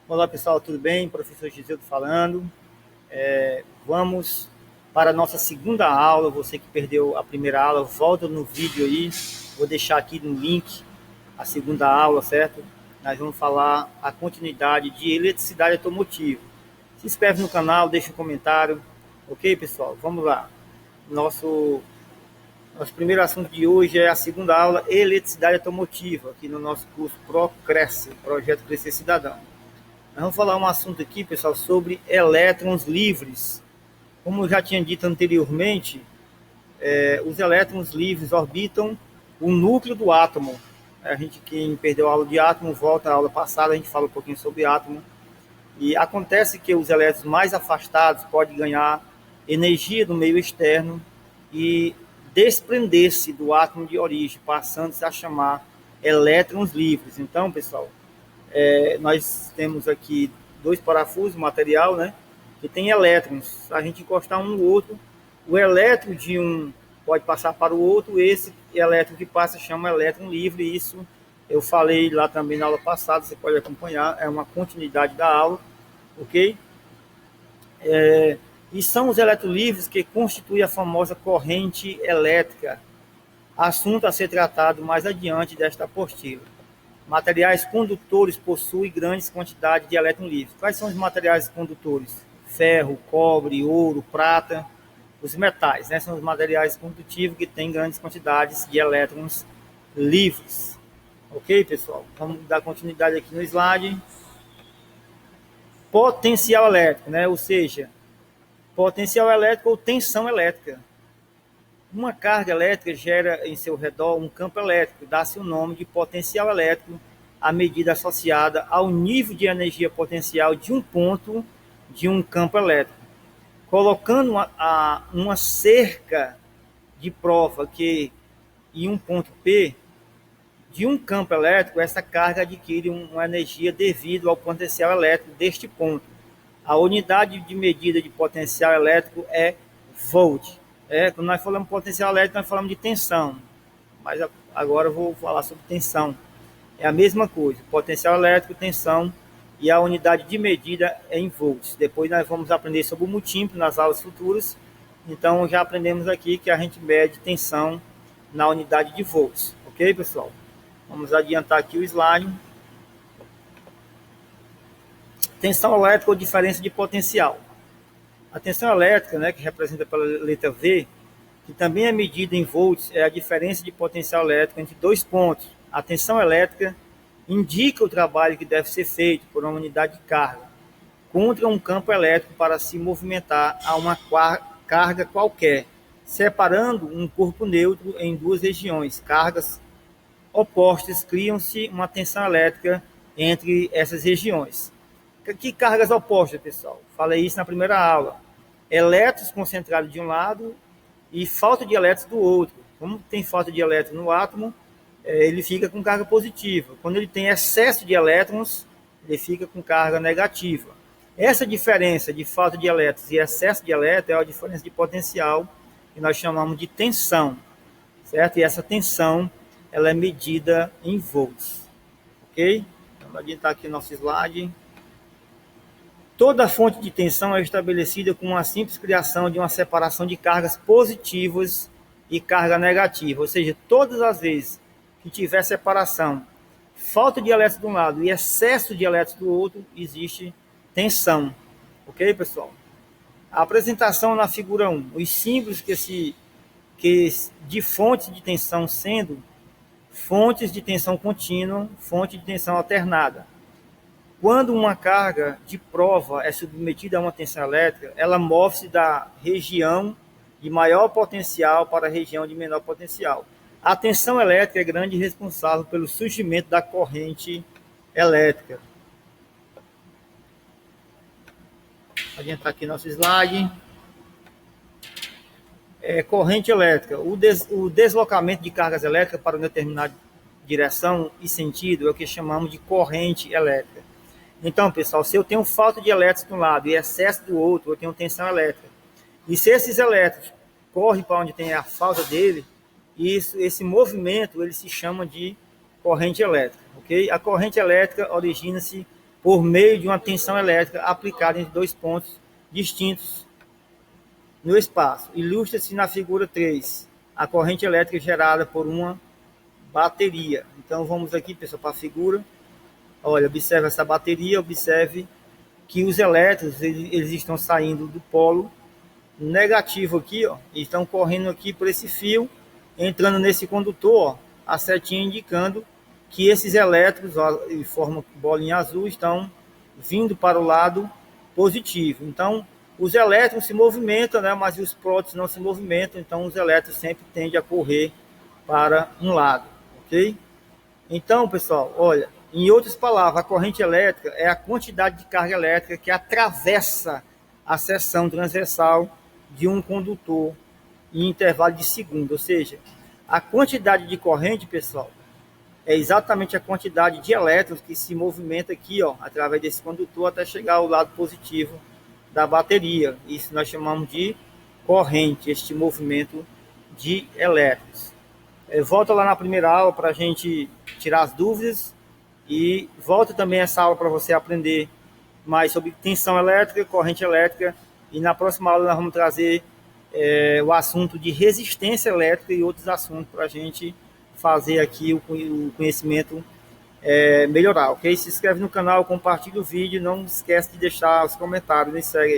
Olá pessoal, tudo bem? Professor Giseldo falando. Vamos para a nossa segunda aula. Você que perdeu a primeira aula, volta no vídeo aí. Vou deixar aqui no link a segunda aula, certo? Nós vamos falar a continuidade de eletricidade automotiva. Se inscreve no canal, deixa um comentário. Ok, pessoal? Vamos lá. Nosso primeiro assunto de hoje é a segunda aula, eletricidade automotiva, aqui no nosso curso ProCresce, Projeto Crescer Cidadão. Nós vamos falar um assunto aqui, pessoal, sobre elétrons livres. Como eu já tinha dito anteriormente, os elétrons livres orbitam o núcleo do átomo. Quem perdeu a aula de átomo, volta à aula passada, a gente fala um pouquinho sobre átomo. E acontece que os elétrons mais afastados podem ganhar energia do meio externo e desprender-se do átomo de origem, passando-se a chamar elétrons livres. Então, pessoal, nós temos aqui dois parafusos, material, né? Que tem elétrons. Se a gente encostar um no outro, o elétron de um pode passar para o outro. Esse elétron que passa chama elétron livre. Isso eu falei lá também na aula passada. Você pode acompanhar. É uma continuidade da aula, ok? E são os elétrons livres que constituem a famosa corrente elétrica. Assunto a ser tratado mais adiante desta apostila. Materiais condutores possuem grandes quantidades de elétrons livres. Quais são os materiais condutores? Ferro, cobre, ouro, prata. Os metais, né? São os materiais condutivos que têm grandes quantidades de elétrons livres. Ok, pessoal? Vamos dar continuidade aqui no slide. Potencial elétrico, né? Ou seja, potencial elétrico ou tensão elétrica. Uma carga elétrica gera em seu redor um campo elétrico, dá-se o nome de potencial elétrico à medida associada ao nível de energia potencial de um ponto de um campo elétrico. Colocando uma cerca de prova que em um ponto P de um campo elétrico, essa carga adquire uma energia devido ao potencial elétrico deste ponto. A unidade de medida de potencial elétrico é volt. Quando nós falamos potencial elétrico, nós falamos de tensão. Mas agora eu vou falar sobre tensão. É a mesma coisa. Potencial elétrico, tensão e a unidade de medida é em volts. Depois nós vamos aprender sobre o multímetro nas aulas futuras. Então já aprendemos aqui que a gente mede tensão na unidade de volts. Ok, pessoal? Vamos adiantar aqui o slide. Tensão elétrica ou diferença de potencial. A tensão elétrica, né, que representa pela letra V, que também é medida em volts, é a diferença de potencial elétrico entre dois pontos. A tensão elétrica indica o trabalho que deve ser feito por uma unidade de carga contra um campo elétrico para se movimentar a uma carga qualquer, separando um corpo neutro em duas regiões. Cargas opostas criam-se uma tensão elétrica entre essas regiões. Que cargas opostas, pessoal? Falei isso na primeira aula. Elétrons concentrados de um lado e falta de elétrons do outro. Como tem falta de elétrons no átomo, ele fica com carga positiva. Quando ele tem excesso de elétrons, ele fica com carga negativa. Essa diferença de falta de elétrons e excesso de elétrons é a diferença de potencial que nós chamamos de tensão, certo? E essa tensão ela é medida em volts, ok? Vamos adiantar aqui o nosso slide. Toda fonte de tensão é estabelecida com uma simples criação de uma separação de cargas positivas e carga negativa, ou seja, todas as vezes que tiver separação, falta de elétrons de um lado e excesso de elétrons do outro, existe tensão, ok, pessoal? A apresentação na figura 1, os símbolos que de fontes de tensão sendo fontes de tensão contínua, fonte de tensão alternada. Quando uma carga de prova é submetida a uma tensão elétrica, ela move-se da região de maior potencial para a região de menor potencial. A tensão elétrica é grande e responsável pelo surgimento da corrente elétrica. Vou adiantar aqui nosso slide. Corrente elétrica. O deslocamento de cargas elétricas para uma determinada direção e sentido é o que chamamos de corrente elétrica. Então, pessoal, se eu tenho falta de elétrons de um lado e excesso do outro, eu tenho tensão elétrica. E se esses elétrons correm para onde tem a falta dele, esse movimento ele se chama de corrente elétrica, ok? A corrente elétrica origina-se por meio de uma tensão elétrica aplicada entre dois pontos distintos no espaço. Ilustra-se na figura 3 a corrente elétrica gerada por uma bateria. Então vamos aqui, pessoal, para a figura. Olha, observe essa bateria, observe que os elétrons eles estão saindo do polo negativo aqui, ó, e estão correndo aqui por esse fio, entrando nesse condutor, ó, a setinha indicando que esses elétrons, ó, em forma bolinha azul, estão vindo para o lado positivo. Então, os elétrons se movimentam, né, mas os prótons não se movimentam, então os elétrons sempre tendem a correr para um lado, ok? Então, pessoal, olha, em outras palavras, a corrente elétrica é a quantidade de carga elétrica que atravessa a seção transversal de um condutor em intervalo de segundo. Ou seja, a quantidade de corrente, pessoal, é exatamente a quantidade de elétrons que se movimenta aqui, ó, através desse condutor até chegar ao lado positivo da bateria. Isso nós chamamos de corrente, este movimento de elétrons. Volta lá na primeira aula para a gente tirar as dúvidas e volta também essa aula para você aprender mais sobre tensão elétrica, corrente elétrica, e na próxima aula nós vamos trazer o assunto de resistência elétrica e outros assuntos para a gente fazer aqui o conhecimento melhorar, ok? Se inscreve no canal, compartilha o vídeo, não esquece de deixar os comentários, me segue aí.